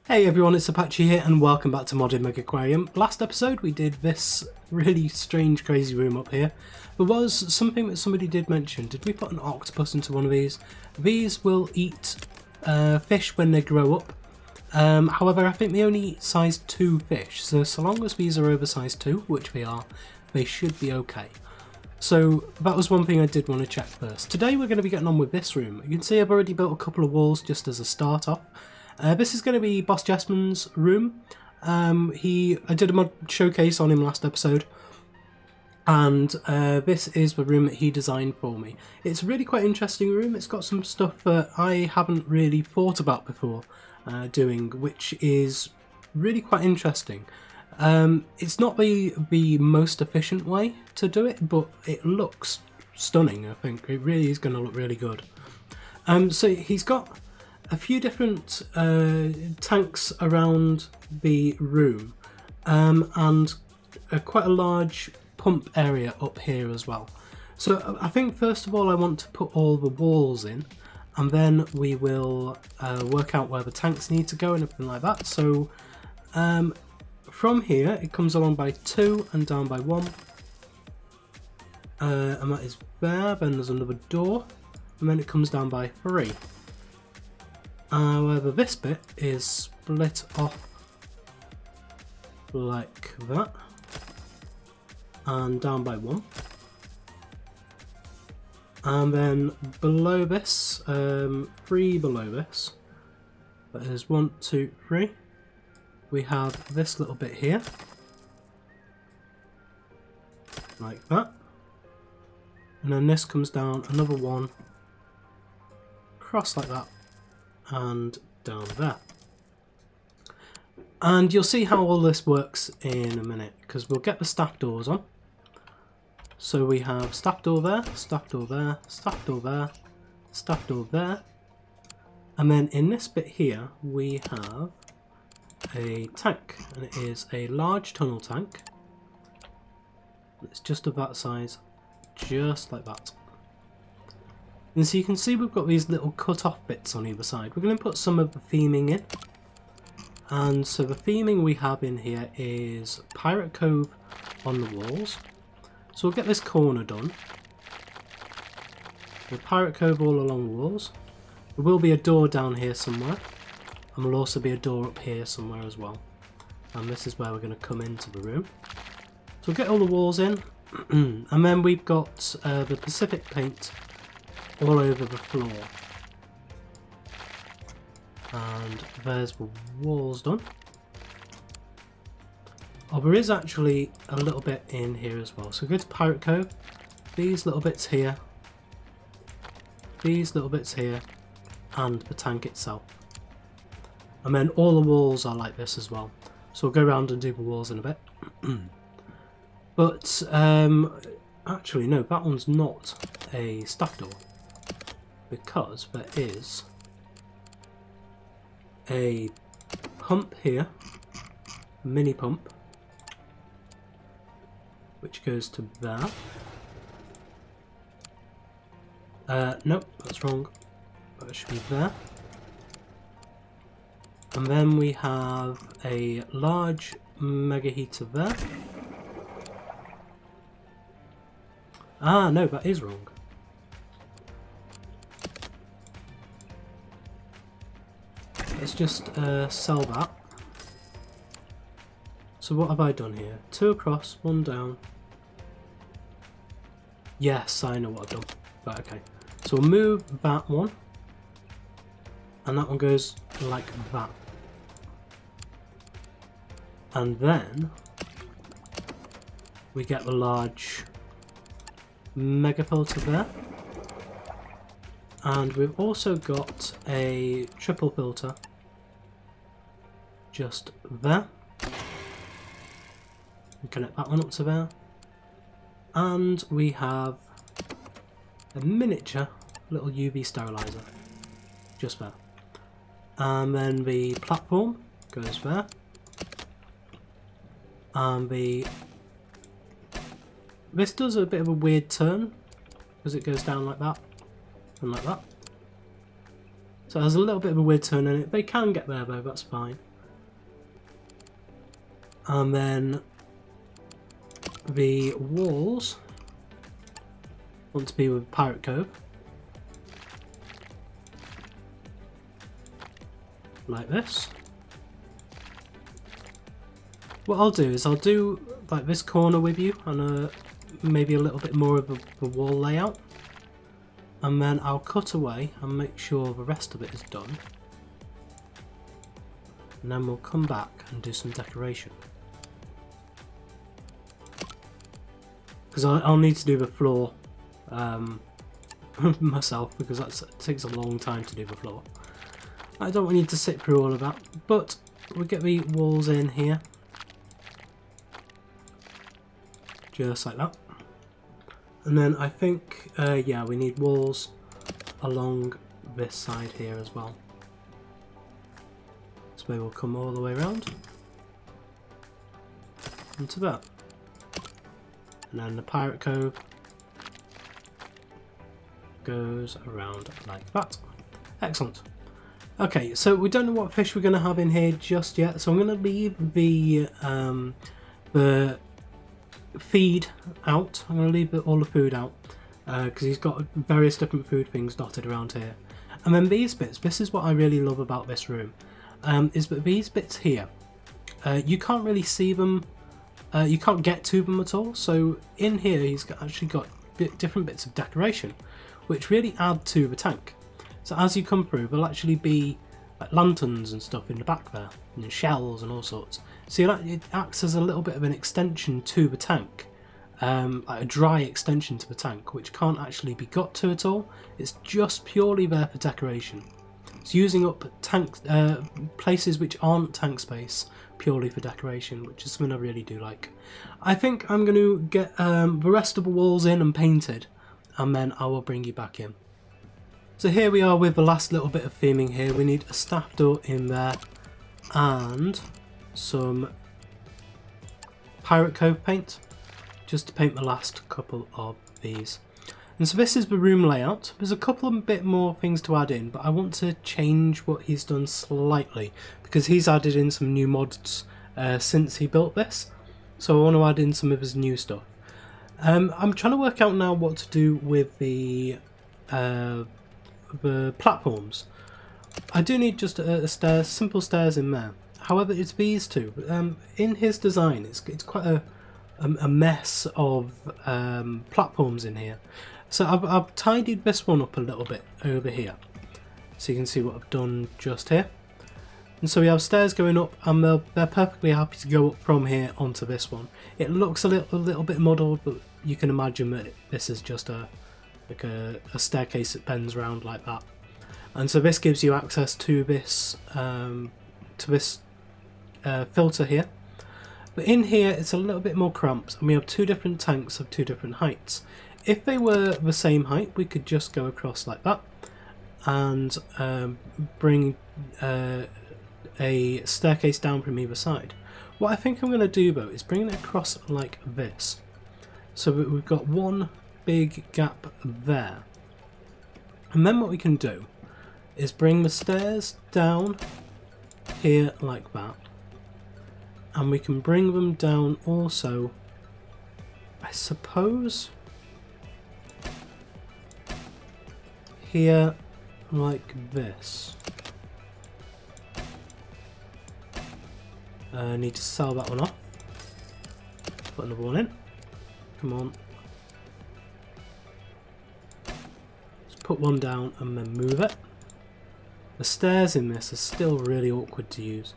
Hey everyone, it's Apache here and welcome back to Modded Megaquarium. Last episode we did this really strange crazy room up here. There was something that somebody did mention. Did we put an octopus into one of these? These will eat fish when they grow up. However, I think they only eat size 2 fish, so long as these are over size 2, which they are, they should be okay. So that was one thing I did want to check first. Today we're going to be getting on with this room. You can see I've already built a couple of walls just as a start off. This is going to be Bosjesman's room. I did a mod showcase on him last episode, and this is the room that he designed for me. It's a really quite interesting room. It's got some stuff that I haven't really thought about before doing, which is really quite interesting. It's not the most efficient way to do it, but it looks stunning. I think it really is going to look really good. So he's got a few different tanks around the room, and quite a large pump area up here as well. So I think first of all I want to put all the walls in, and then we will work out where the tanks need to go and everything like that. So from here it comes along by 2 and down by 1, and that is there. Then there's another door, and then it comes down by 3. However, this bit is split off like that, and down by 1. And then below this, 3 below this, that is 1, 2, 3, we have this little bit here, like that. And then this comes down another 1, across like that, and down there. And you'll see how all this works in a minute, because we'll get the staff doors on. So we have staff door there, staff door there, staff door there, staff door there, and then in this bit here we have a tank, and it is a large tunnel tank. It's just of that size, just like that. And so you can see we've got these little cut off bits on either side. We're going to put some of the theming in. And so the theming we have in here is Pirate Cove on the walls. So we'll get this corner done. With Pirate Cove all along the walls. There will be a door down here somewhere. And will also be a door up here somewhere as well. And this is where we're going to come into the room. So we'll get all the walls in. And then we've got the Pacific paint all over the floor, and there's the walls done. Oh, there is actually a little bit in here as well. So go to Pirate Cove, these little bits here, these little bits here, and the tank itself. And then all the walls are like this as well. So we'll go around and do the walls in a bit. But actually no, that one's not a staff door, because there is a pump here, a mini pump, which goes to there. Nope, that's wrong. That should be there. And then we have a large mega heater there. Ah, no, that is wrong. Let's just sell that. So what have I done here? 2 across, 1 down. Yes, I know what I've done. Right, okay. So we'll move that one. And that one goes like that. And then we get the large mega filter there. And we've also got a triple filter just there. We connect that one up to there. And we have a miniature little UV sterilizer just there. And then the platform goes there. And this does a bit of a weird turn because it goes down like that and like that. So it has a little bit of a weird turn in it. They can get there though, that's fine. And then the walls want to be with Pirate Cove, like this. What I'll do is I'll do like this corner with you and maybe a little bit more of a wall layout, and then I'll cut away and make sure the rest of it is done, and then we'll come back and do some decoration. Because I'll need to do the floor myself, because that takes a long time to do the floor. I don't want you to sit through all of that, but we'll get the walls in here. Just like that. And then I think, yeah, we need walls along this side here as well. So we will come all the way around into that. And then the Pirate Cove goes around like that. Excellent. Okay, so we don't know what fish we're going to have in here just yet, so I'm going to leave the feed out. I'm going to leave all the food out because he's got various different food things dotted around here. And then these bits, this is what I really love about this room, is that these bits here, you can't really see them. You can't get to them at all, so in here he's actually got different bits of decoration which really add to the tank. So as you come through, there'll actually be like lanterns and stuff in the back there, and shells and all sorts. So it acts as a little bit of an extension to the tank, like a dry extension to the tank, which can't actually be got to at all. It's just purely there for decoration. It's using up tank places which aren't tank space purely for decoration, which is something I really do like. I think I'm going to get the rest of the walls in and painted, and then I will bring you back in. So here we are with the last little bit of theming here. We need a staff door in there and some Pirate Cove paint, just to paint the last couple of these. And so this is the room layout. There's a couple of bit more things to add in, but I want to change what he's done slightly because he's added in some new mods since he built this. So I want to add in some of his new stuff. I'm trying to work out now what to do with the platforms. I do need just a stairs, simple stairs in there. However, it's these two. In his design, it's quite a mess of platforms in here. So I've tidied this one up a little bit over here, so you can see what I've done just here. And so we have stairs going up, and they're perfectly happy to go up from here onto this one. It looks a little bit muddled, but you can imagine that this is just a staircase that bends around like that. And so this gives you access to this filter here. But in here it's a little bit more cramped, and we have two different tanks of two different heights. If they were the same height, we could just go across like that and bring a staircase down from either side. What I think I'm going to do though is bring it across like this, so that we've got one big gap there. And then what we can do is bring the stairs down here like that, and we can bring them down also, I suppose, here like this. I need to sell that one off. Put another one in. Come on. Let's put one down and then move it. The stairs in this are still really awkward to use.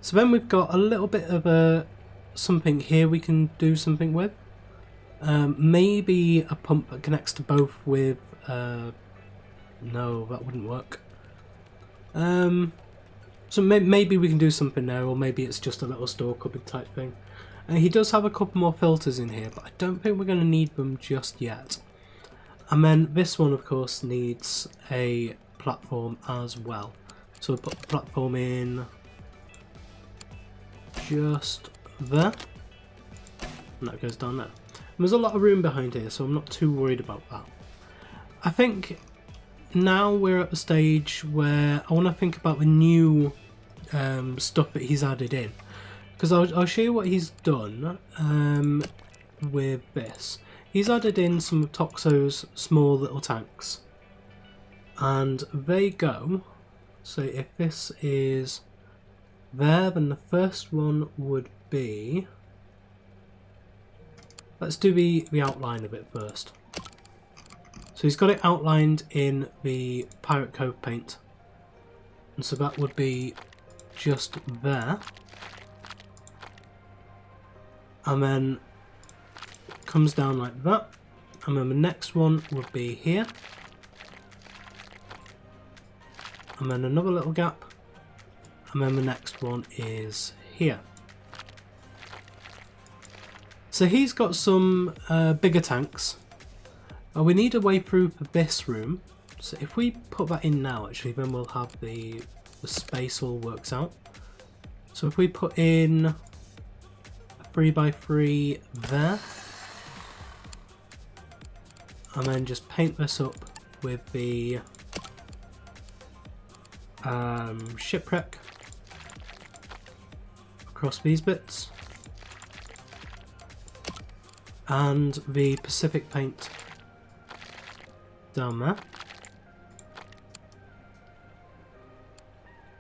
So then we've got a little bit of something here we can do something with. Maybe a pump that connects to both with... no, that wouldn't work. So maybe we can do something there, or maybe it's just a little store cupboard type thing. And he does have a couple more filters in here, but I don't think we're going to need them just yet. And then this one, of course, needs a platform as well. So we'll put the platform in just there, and that goes down there. And there's a lot of room behind here, so I'm not too worried about that. I think now we're at the stage where I want to think about the new stuff that he's added in, Because I'll show you what he's done with this. He's added in some of Toxo's small little tanks. And they go, so if this is there, then the first one would be, let's do the outline of it first. So he's got it outlined in the Pirate Cove paint. And so that would be just there. And then comes down like that. And then the next one would be here. And then another little gap. And then the next one is here. So he's got some bigger tanks. We need a way through for this room. So if we put that in now, actually, then we'll have the space all works out. So if we put in a 3x3 there. And then just paint this up with the shipwreck across these bits. And the Pacific paint down there.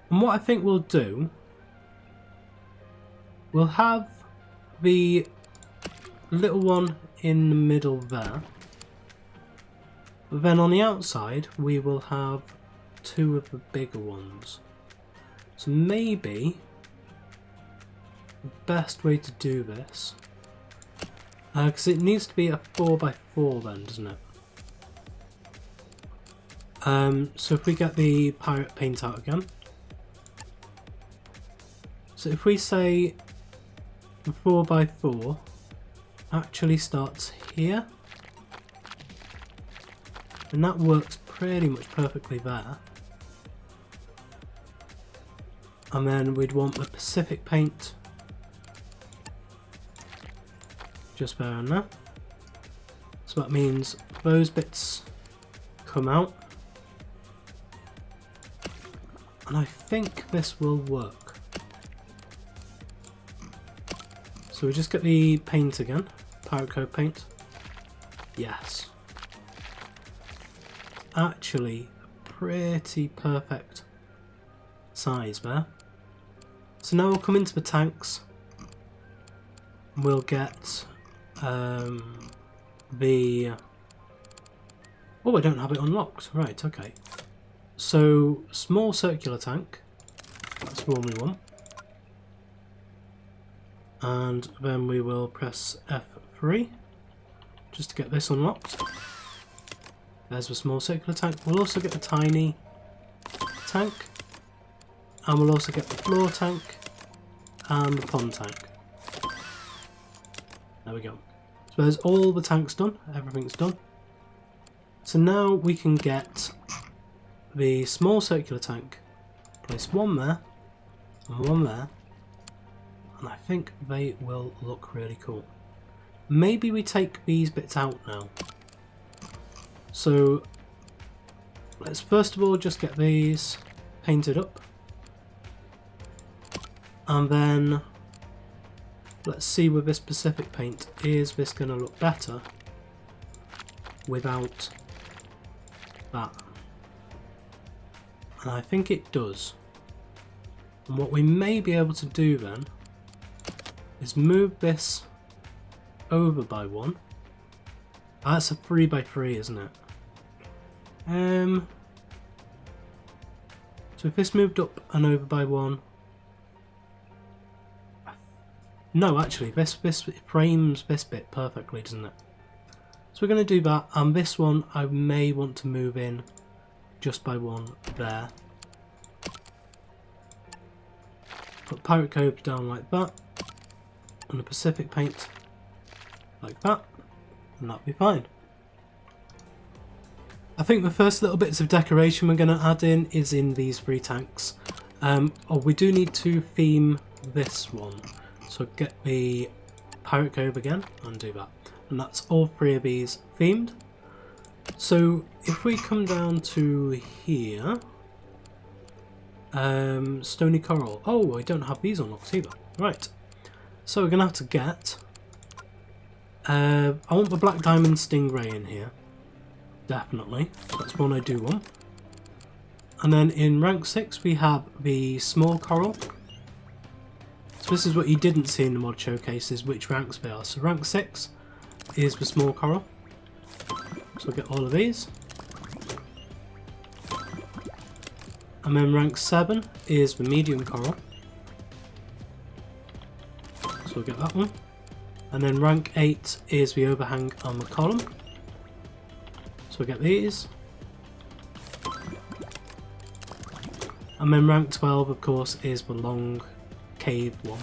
And what I think we'll do, we'll have the little one in the middle there. But then on the outside we will have two of the bigger ones. So maybe the best way to do this, because it needs to be a 4x4 then, doesn't it? So if we get the pirate paint out again. So if we say the 4x4 actually starts here, and that works pretty much perfectly there. And then we'd want the Pacific paint just there and there. So that means those bits come out. And I think this will work. So we just get the paint again, Pirate Code paint. Yes. Actually, a pretty perfect size there. So now we'll come into the tanks. We'll get the... Oh, I don't have it unlocked. Right, okay. So, small circular tank. That's the one we want. And then we will press F3 just to get this unlocked. There's the small circular tank. We'll also get the tiny tank. And we'll also get the floor tank and the pond tank. There we go. So there's all the tanks done. Everything's done. So now we can get the small circular tank. Place one there and one there. And I think they will look really cool. Maybe we take these bits out now. So let's first of all just get these painted up. And then let's see with this Pacific paint, is this going to look better without that? And I think it does. And what we may be able to do then is move this over by one. That's a 3x3, isn't it? So if this moved up and over by one. No, actually, this frames this bit perfectly, doesn't it? So we're going to do that, and this one I may want to move in just by one there. Put Pirate Cove down like that, and the Pacific paint like that, and that'll be fine. I think the first little bits of decoration we're going to add in is in these three tanks. Oh, we do need to theme this one. So get the Pirate Cove again and do that. And that's all three of these themed. So if we come down to here, Stony Coral. Oh, I don't have these unlocked either. Right. So we're going to have to get... I want the black diamond stingray in here. Definitely. That's one I do want. And then in rank 6 we have the small coral. So this is what you didn't see in the mod showcase, is which ranks they are. So rank 6 is the small coral. So we'll get all of these. And then rank 7 is the medium coral. So we'll get that one. And then rank 8 is the overhang on the column. So we'll get these. And then rank 12 of course is the long cave one,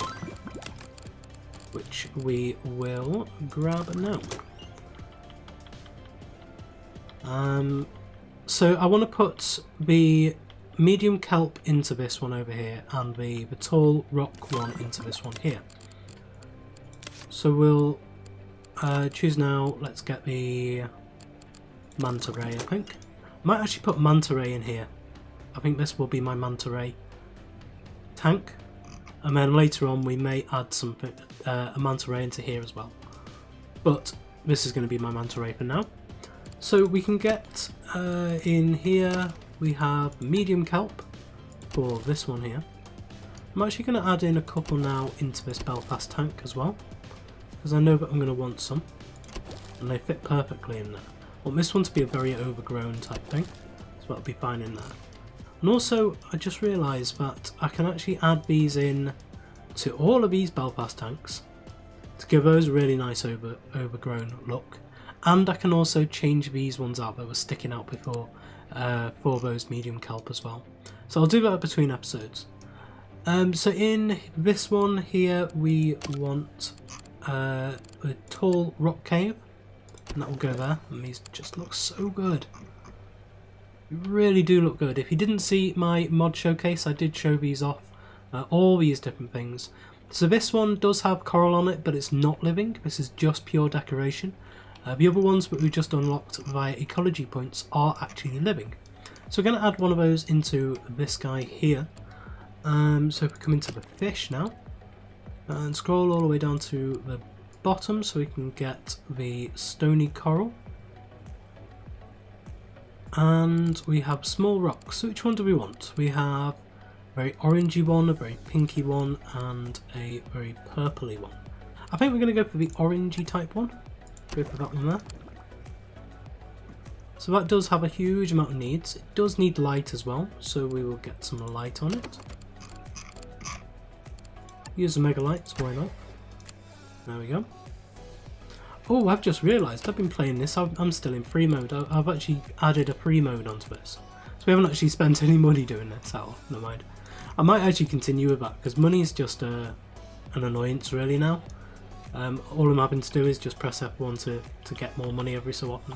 which we will grab now. So I want to put the medium kelp into this one over here and the tall rock one into this one here. So we'll choose now. Let's get the manta ray, I think. Might actually put manta ray in here. I think this will be my manta ray tank. And then later on we may add something, a manta ray into here as well. But this is going to be my manta ray for now. So we can get in here, we have medium kelp for this one here. I'm actually going to add in a couple now into this Belfast tank as well, because I know that I'm going to want some, and they fit perfectly in there. I want this one to be a very overgrown type thing, so that'll be fine in there. And also I just realised that I can actually add these in to all of these Belfast tanks to give those a really nice overgrown look, and I can also change these ones out that were sticking out before for those medium kelp as well. So I'll do that between episodes. So in this one here we want a tall rock cave, and that will go there, and these just look so good. They really do look good. If you didn't see my mod showcase, I did show these off, all these different things. So this one does have coral on it, but it's not living. This is just pure decoration. The other ones that we just unlocked via ecology points are actually living. So we're going to add one of those into this guy here. So if we come into the fish now and scroll all the way down to the bottom so we can get the stony coral. And we have small rocks. So which one do we want? We have a very orangey one, a very pinky one, and a very purpley one. I think we're going to go for the orangey type one. Go for that one there. So that does have a huge amount of needs. It does need light as well, so we will get some light on it. Use the mega lights, why not? There we go. Oh, I've just realised I've been playing this. I'm still in free mode. I've actually added a free mode onto this. So we haven't actually spent any money doing this. Oh, never mind. I might actually continue with that because money is just an annoyance really now. All I'm having to do is just press F1 to get more money every so often.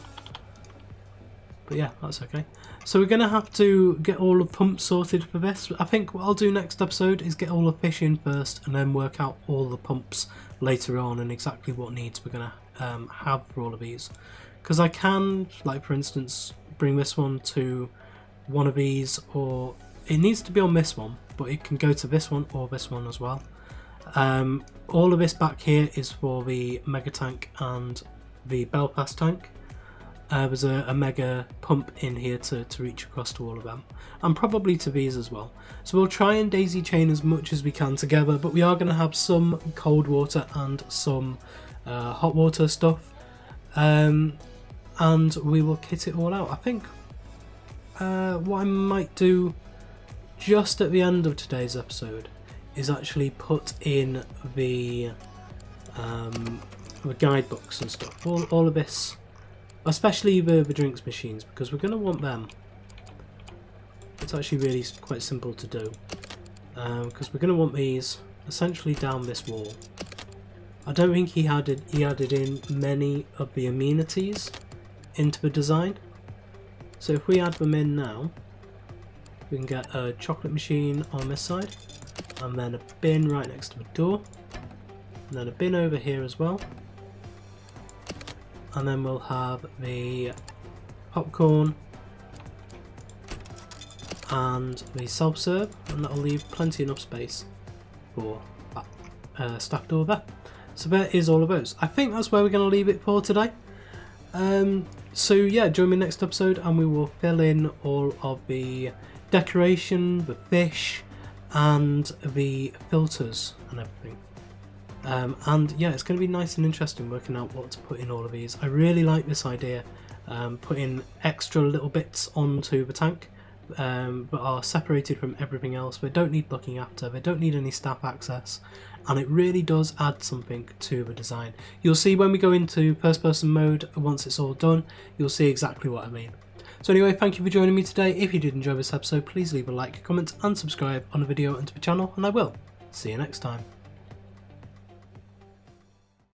But yeah, that's okay. So we're going to have to get all the pumps sorted for this. I think what I'll do next episode is get all the fish in first and then work out all the pumps later on and exactly what needs we're going to have for all of these. Because I can, like for instance, bring this one to one of these, or it needs to be on this one, but it can go to this one or this one as well. All of this back here is for the mega tank and the Belfast tank. There's a mega pump in here to reach across to all of them, and probably to these as well. So we'll try and daisy chain as much as we can together, but we are going to have some cold water and some hot water stuff, and we will kit it all out. I think what I might do just at the end of today's episode is actually put in the guidebooks and stuff, all of this. Especially the drinks machines, because we're going to want them. It's actually really quite simple to do, because we're going to want these essentially down this wall. I don't think he added in many of the amenities into the design. So if we add them in now, we can get a chocolate machine on this side, and then a bin right next to the door, and then a bin over here as well. And then we'll have the popcorn and the self-serve, and that'll leave plenty enough space for that staff door there. So there is all of those. I think that's where we're going to leave it for today. So yeah, join me next episode and we will fill in all of the decoration, the fish, and the filters and everything. And yeah, it's going to be nice and interesting working out what to put in all of these. I really like this idea, putting extra little bits onto the tank, but are separated from everything else. They don't need looking after, they don't need any staff access, and it really does add something to the design. You'll see when we go into first person mode, once it's all done, you'll see exactly what I mean. So anyway, thank you for joining me today. If you did enjoy this episode, please leave a like, comment and subscribe on the video and to the channel, and I will see you next time.